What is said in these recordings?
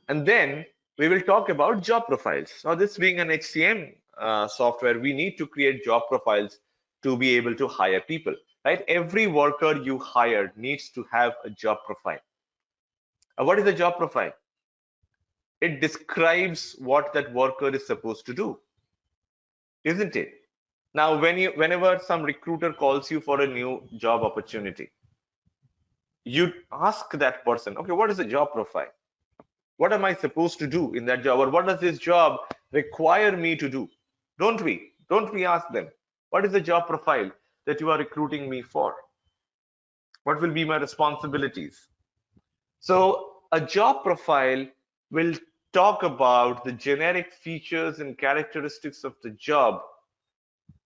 And then we will talk about job profiles. Now, this being an HCM software, we need to create job profiles to be able to hire people, right? Every worker you hire needs to have a job profile. What is a job profile? It describes what that worker is supposed to do, isn't it? Now, whenever some recruiter calls you for a new job opportunity, you ask that person, okay, what is the job profile? What am I supposed to do in that job? Or what does this job require me to do? Don't we? Don't we ask them, what is the job profile that you are recruiting me for? What will be my responsibilities? So a job profile will talk about the generic features and characteristics of the job,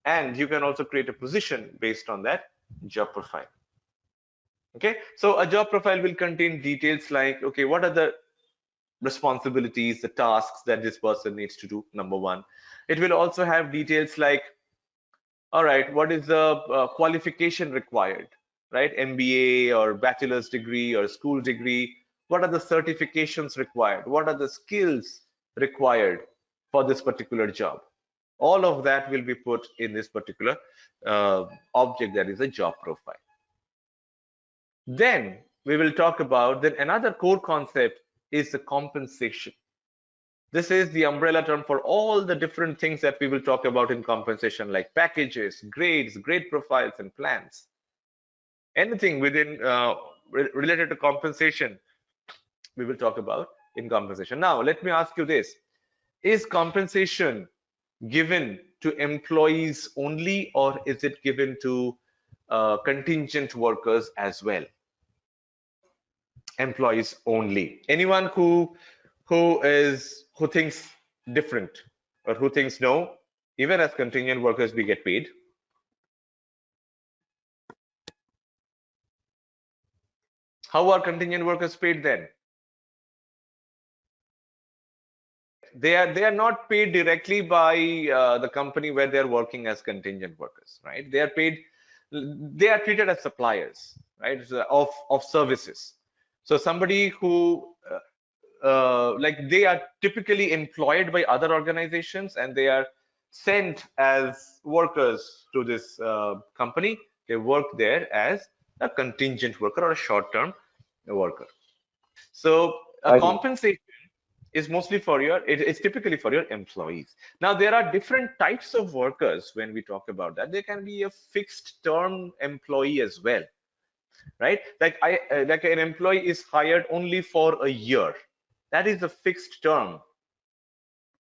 and you can also create a position based on that job profile. Okay, so a job profile will contain details like, okay, what are the responsibilities, the tasks that this person needs to do, number one. It will also have details like, all right, what is the qualification required, right? MBA or bachelor's degree or school degree. What are the certifications required? What are the skills required for this particular job? All of that will be put in this particular object that is a job profile. Then we will talk about, then another core concept is the compensation. This is the umbrella term for all the different things that we will talk about in compensation, like packages, grades, grade profiles, and plans. Anything within related to compensation, we will talk about in compensation. Now, let me ask you this. Is compensation given to employees only, or is it given to contingent workers as well? Employees only. Anyone who thinks different, or who thinks no, even as contingent workers we get paid? How are contingent workers paid then? They are not paid directly by the company where they're working as contingent workers, right? They are treated as suppliers, right, of services. So somebody who like, they are typically employed by other organizations and they are sent as workers to this company. They work there as a contingent worker or a short-term worker. So a compensation is mostly for it's typically for your employees. Now, there are different types of workers when we talk about that. There can be a fixed term employee as well, right? Like an employee is hired only for a year. That is a fixed term.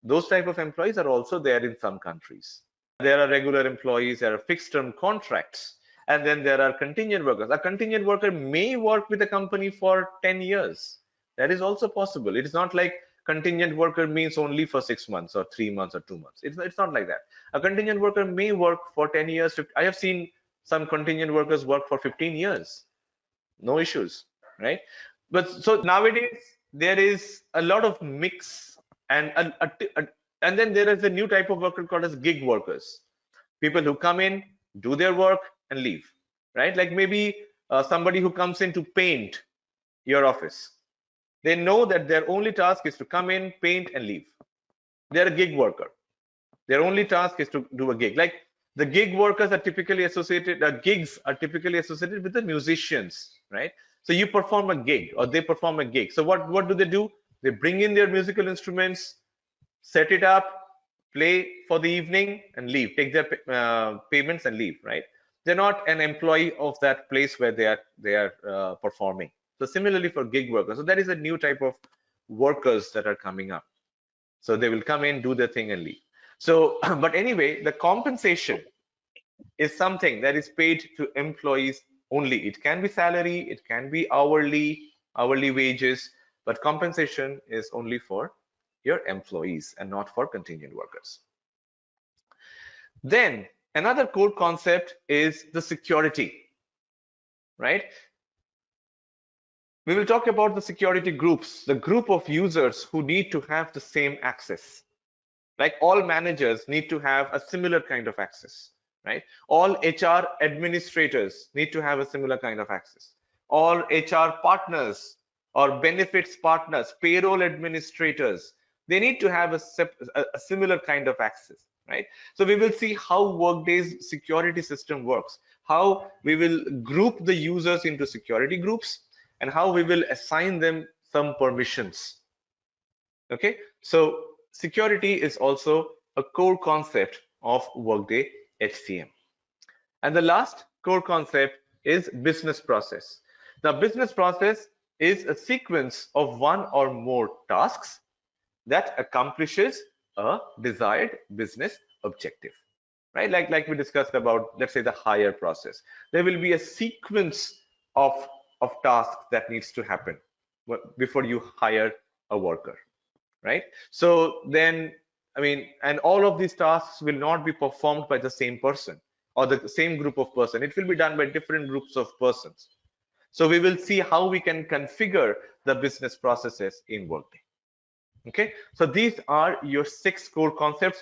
Those type of employees are also there in some countries. There are regular employees, there are fixed term contracts, and then there are contingent workers. A contingent worker may work with a company for 10 years. That is also possible. It is not like contingent worker means only for 6 months or 3 months or 2 months. It's not like that. A contingent worker may work for 10 years. I have seen some contingent workers work for 15 years. No issues, right? But so nowadays there is a lot of mix, and then there is a new type of worker called as gig workers. People who come in, do their work, and leave, right? Like maybe somebody who comes in to paint your office. They know that their only task is to come in, paint, and leave. They're a gig worker. Their only task is to do a gig. Like, the gig workers are typically associated, gigs are typically associated with the musicians, right? So you perform a gig, or they perform a gig. So what do? They bring in their musical instruments, set it up, play for the evening, and leave. Take their payments and leave, right? They're not an employee of that place where they are performing. So similarly for gig workers, so that is a new type of workers that are coming up. So they will come in, do their thing, and leave. So, but anyway, the compensation is something that is paid to employees only. It can be salary, it can be hourly wages, but compensation is only for your employees and not for contingent workers. Then another core concept is the security, right? We will talk about the security groups, the group of users who need to have the same access. Like, all managers need to have a similar kind of access, right? All HR administrators need to have a similar kind of access. All HR partners or benefits partners, payroll administrators. They need to have a similar kind of access, right? So we will see how Workday's security system works, how we will group the users into security groups, and how we will assign them some permissions. Okay, so security is also a core concept of Workday HCM. And the last core concept is business process. The business process is a sequence of one or more tasks that accomplishes a desired business objective, right? Like we discussed about, let's say, the hire process. There will be a sequence of tasks that needs to happen before you hire a worker, right? So then, I mean, and all of these tasks will not be performed by the same person or the same group of person. It will be done by different groups of persons. So we will see how we can configure the business processes in Workday. Okay, so these are your 6 core concepts.